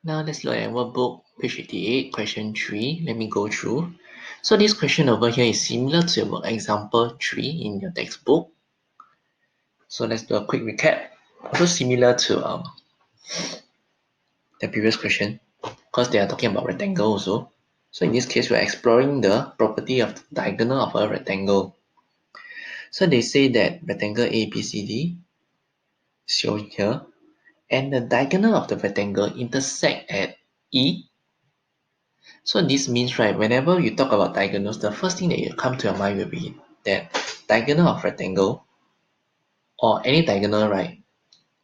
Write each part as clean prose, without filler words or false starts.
Now let's look at workbook page 88, question 3. Let me go through. So this question over here is similar to your example 3 in your textbook. So let's do a quick recap. Also similar to the previous question, because they are talking about rectangle also. So in this case, we're exploring the property of the diagonal of a rectangle. So they say that rectangle ABCD is shown here, and the diagonal of the rectangle intersect at E. So this means, right, whenever you talk about diagonals, the first thing that will come to your mind will be that diagonal of rectangle or any diagonal, right?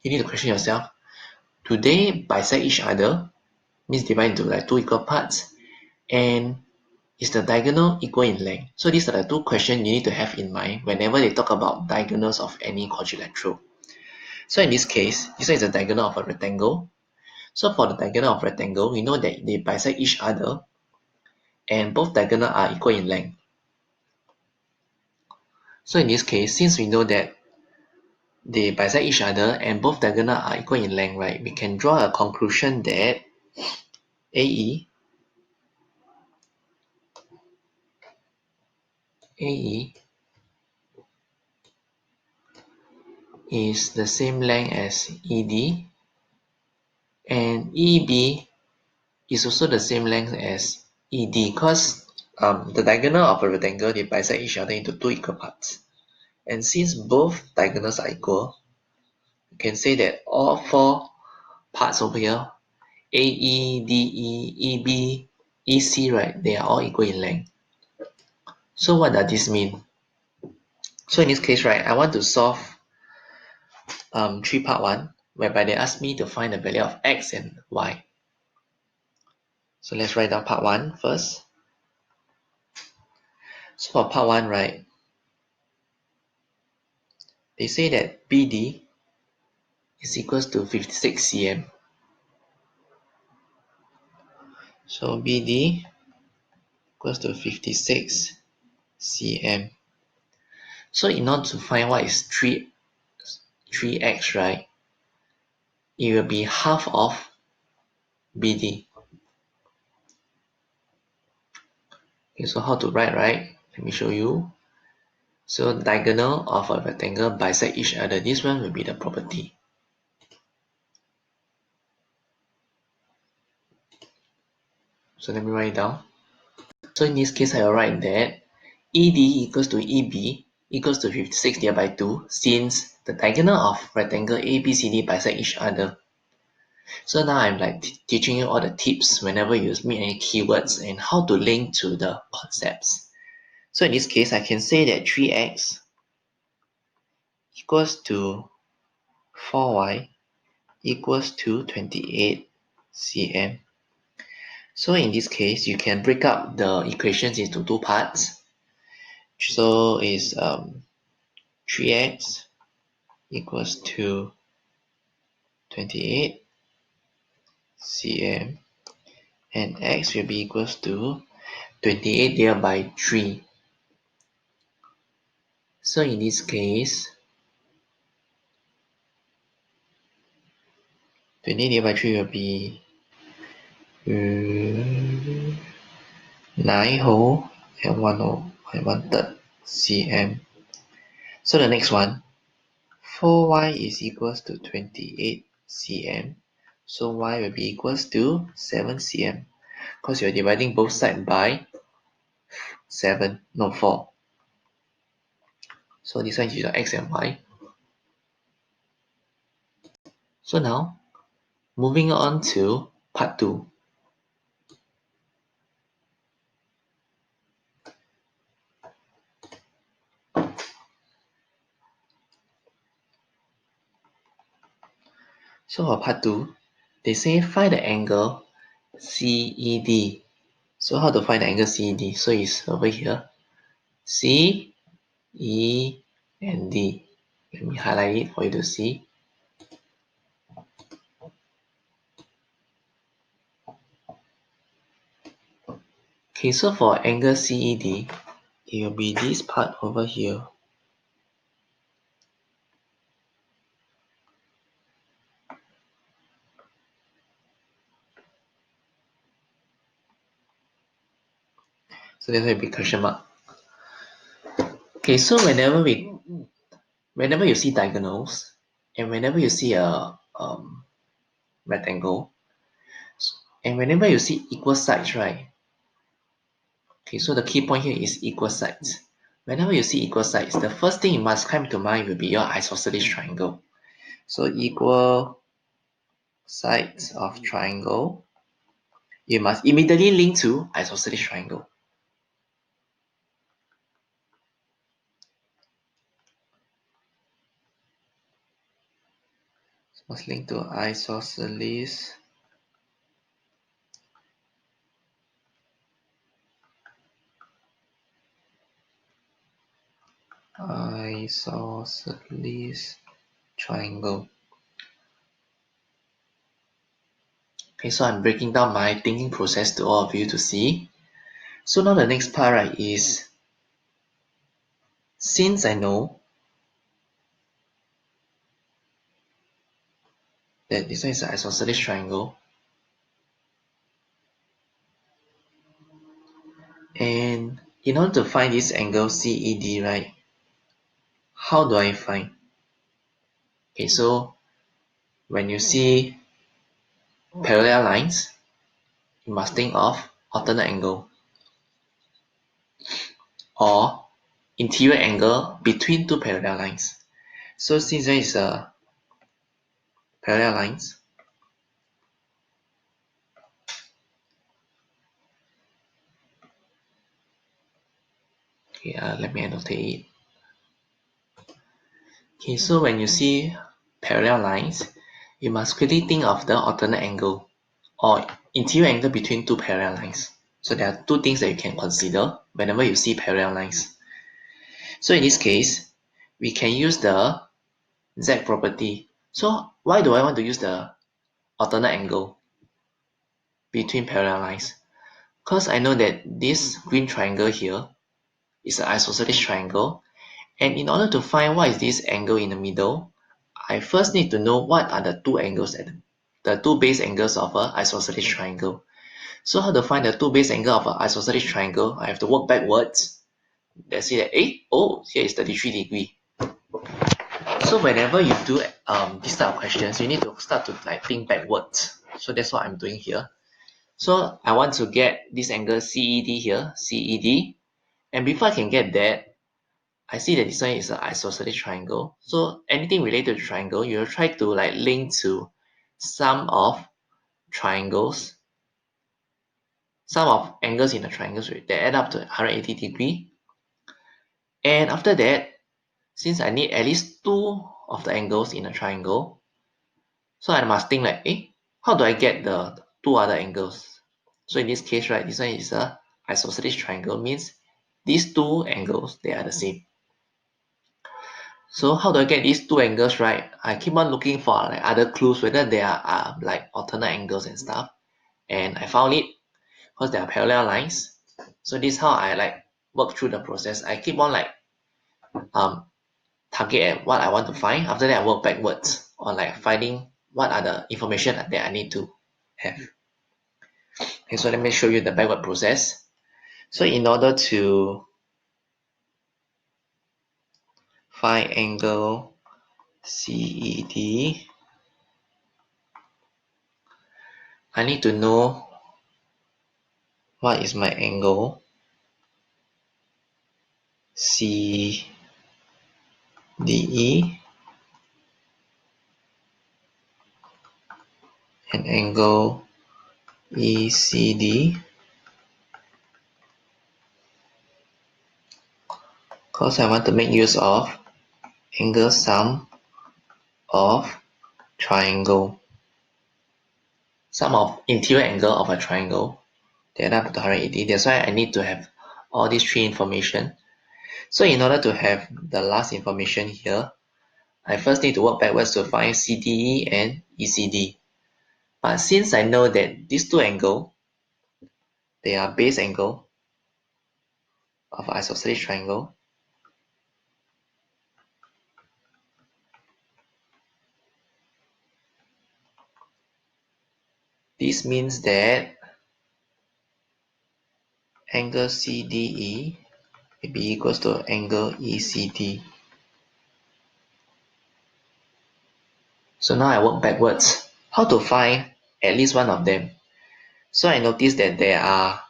You need to question yourself, do they bisect each other? Means divide into like two equal parts, and is the diagonal equal in length? So these are the two questions you need to have in mind whenever they talk about diagonals of any quadrilateral. So in this case, this one is the diagonal of a rectangle. So for the diagonal of rectangle, we know that they bisect each other and both diagonal are equal in length. So in this case, since we know that they bisect each other and both diagonal are equal in length, right, we can draw a conclusion that AE is the same length as ED, and EB is also the same length as ED, because the diagonal of a rectangle, they bisect each other into two equal parts. And since both diagonals are equal, you can say that all four parts over here, AE, DE, EB, EC, right, they are all equal in length. So what does this mean? So in this case, right, I want to solve 3 part 1, whereby they ask me to find the value of x and y. So let's write down part 1 first. So for part 1, right, they say that BD is equals to 56 cm. So BD equals to 56 cm. So in order to find what is 3x, right, it will be half of BD. Okay, so how to write, right? Let me show you. So diagonal of a rectangle bisect each other. This one will be the property. So let me write it down. So in this case, I will write that ED equals to EB equals to 56 divided by 2, since the diagonal of rectangle ABCD bisect each other. So now I'm like teaching you all the tips whenever you meet any keywords and how to link to the concepts. So in this case, I can say that 3x equals to 4y equals to 28 cm. So in this case, you can break up the equations into two parts. So is 3x equals to 28 cm, and x will be equals to 28 divided by 3. So in this case, 28 divided by 3 will be 9 whole and 1 whole and 1/3 cm. So the next one, 4y is equals to 28 cm. So y will be equals to 7 cm, because you're dividing both sides by 4. So this one is your x and y. So now, moving on to part 2. So for part 2, they say find the angle CED. So how to find the angle CED? So it's over here. C, E, and D. Let me highlight it for you to see. Okay, so for angle CED, it will be this part over here. So that's why it be question mark. Okay, so whenever you see diagonals and whenever you see a rectangle and whenever you see equal sides, right? Okay, so the key point here is equal sides. Whenever you see equal sides, the first thing you must come to mind will be your isosceles triangle. So equal sides of triangle, you must immediately link to isosceles triangle. So must link to isosceles triangle. Okay, so I'm breaking down my thinking process to all of you to see. So now the next part, right, is since I know that this one is an isosceles triangle, and in order to find this angle CED, right, how do I find? Okay, so when you see parallel lines, you must think of alternate angle or interior angle between two parallel lines. So since there is a parallel lines, okay, let me annotate it. Okay, so when you see parallel lines, you must quickly think of the alternate angle or interior angle between two parallel lines. So there are two things that you can consider whenever you see parallel lines. So in this case, we can use the Z property. So why do I want to use the alternate angle between parallel lines? Because I know that this green triangle here is an isosceles triangle, and in order to find what is this angle in the middle, I first need to know what are the two angles at the two base angles of an isosceles triangle. So how to find the two base angle of an isosceles triangle? I have to work backwards. Let's see that here is 33 degree. So whenever you do this type of questions, you need to start to like think backwards. So that's what I'm doing here. So I want to get this angle CED here, CED. And before I can get that, I see that this one is an isosceles triangle. So anything related to triangle, you will try to like link to sum of triangles, sum of angles in the triangles that add up to 180 degree. And after that, since I need at least two of the angles in a triangle, so I must think like, how do I get the two other angles? So in this case, right, this one is a isosceles triangle, means these two angles, they are the same. So how do I get these two angles right? I keep on looking for like other clues whether there are like alternate angles and stuff. And I found it because there are parallel lines. So this is how I like work through the process. I keep on like target at what I want to find. After that I work backwards on like finding what are the information that I need to have. Okay, so let me show you the backward process. So in order to find angle CED, I need to know what is my angle CDE and angle ECD, because I want to make use of angle sum of triangle, sum of interior angle of a triangle, that up to 180. That's why I need to have all these three information. So in order to have the last information here, I first need to work backwards to find CDE and ECD. But since I know that these two angles, they are base angle of an isosceles triangle, this means that angle CDE will be equals to angle ECD. So now I work backwards. How to find at least one of them? So I notice that there are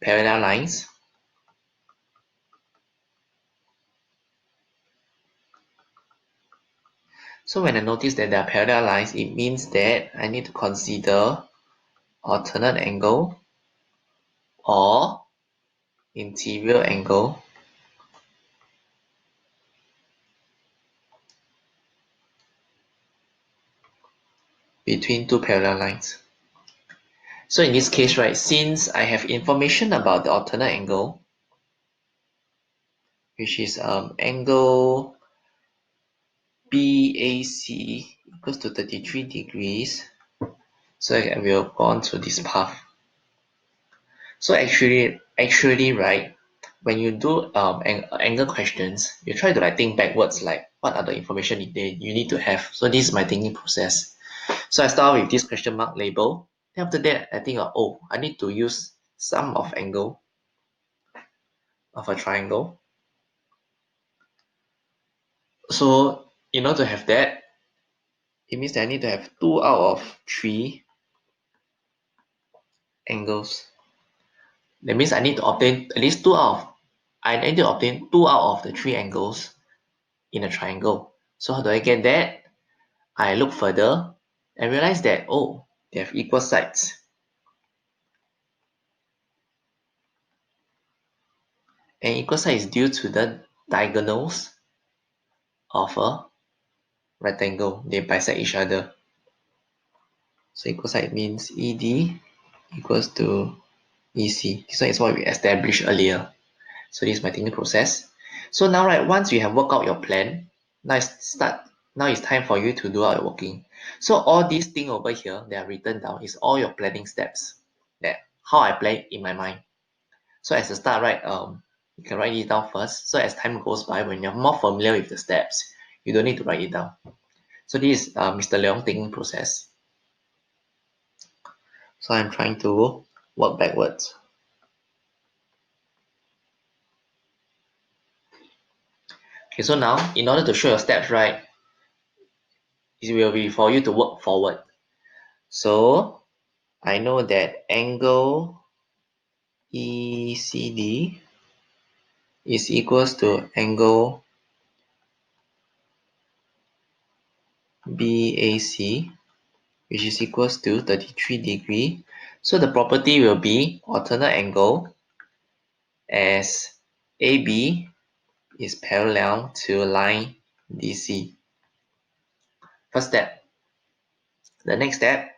parallel lines. So when I notice that there are parallel lines, it means that I need to consider alternate angle or interior angle between two parallel lines. So in this case, right, since I have information about the alternate angle, which is angle BAC equals to 33 degrees, so I will go on to this path. So actually, right, when you do angle questions, you try to like think backwards, like what are the information you need to have. So this is my thinking process. So I start with this question mark label. Then after that, I think, oh, I need to use sum of angle of a triangle. So in order to have that, it means that I need to have 2 out of 3 angles. That means I need to obtain at least I need to obtain 2 out of the 3 angles in a triangle. So how do I get that? I look further and realize that, oh, they have equal sides. And equal side is due to the diagonals of a rectangle. They bisect each other. So equal side means ED equals to EC. This one is what we established earlier. So this is my thinking process. So now, right, once you have worked out your plan, now it's time for you to do out your working. So all these things over here that are written down is all your planning steps. That how I plan in my mind. So as a start, right, you can write it down first. So as time goes by, when you're more familiar with the steps, you don't need to write it down. So this is Mr. Leong thinking process. So I'm trying to work backwards. Okay, so now in order to show your steps, right, it will be for you to work forward. So I know that angle ECD is equals to angle BAC, which is equals to 33 degree. So the property will be alternate angle as AB is parallel to line DC. First step. The next step,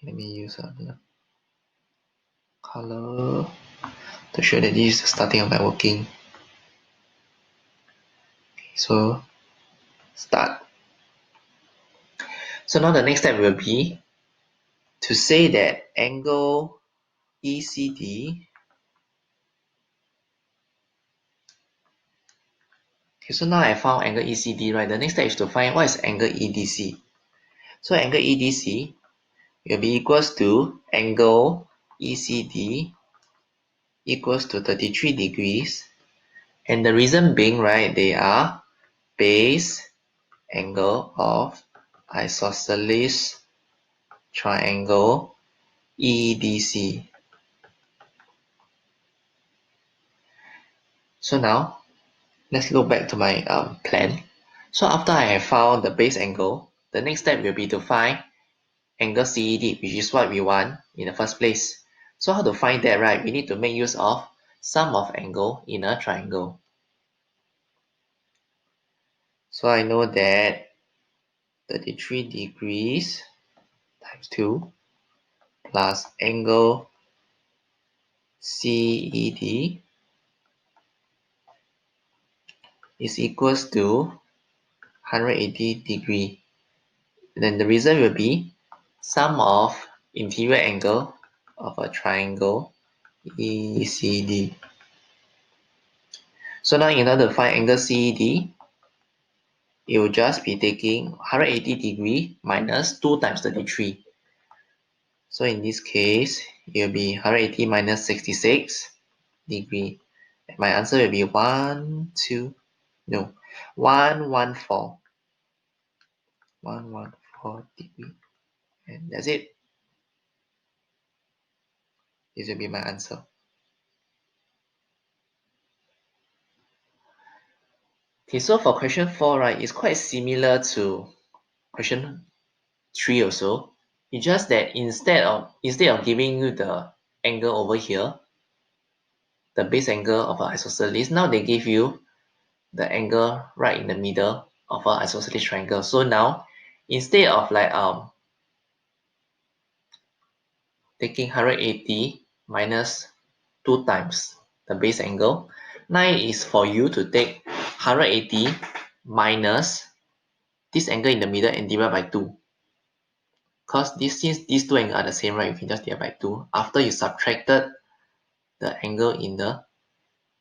let me use the color to show that this is the starting of my working. So start. So now the next step will be to say that angle ECD. Okay, so now I found angle ECD, right? The next step is to find what is angle EDC. So angle EDC will be equals to angle ECD equals to 33 degrees. And the reason being, right, they are base angle of isosceles triangle EDC. So now let's go back to my plan. So after I have found the base angle, the next step will be to find angle CED, which is what we want in the first place. So how to find that, right? We need to make use of sum of angle in a triangle. So I know that 33 degrees times 2 plus angle CED is equals to 180 degree. Then the reason will be sum of interior angle of a triangle ECD. So now in order to find angle CED, it will just be taking 180 degree minus 2 times 33. So in this case, it will be 180 minus 66 degree. My answer will be 114 degree. And that's it. This will be my answer. Okay, so for question 4, right, it's quite similar to question 3 also. It's just that instead of giving you the angle over here, the base angle of an isosceles, now they give you the angle right in the middle of an isosceles triangle. So now instead of like taking 180 minus 2 times the base angle, now is for you to take 180 minus this angle in the middle and divide by 2. Because since these two angles are the same, right, you can just divide by 2 after you subtracted the angle in the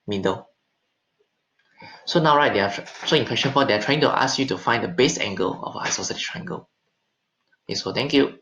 middle. So now, right, so in question 4, they're trying to ask you to find the base angle of an isosceles triangle. Okay, so thank you.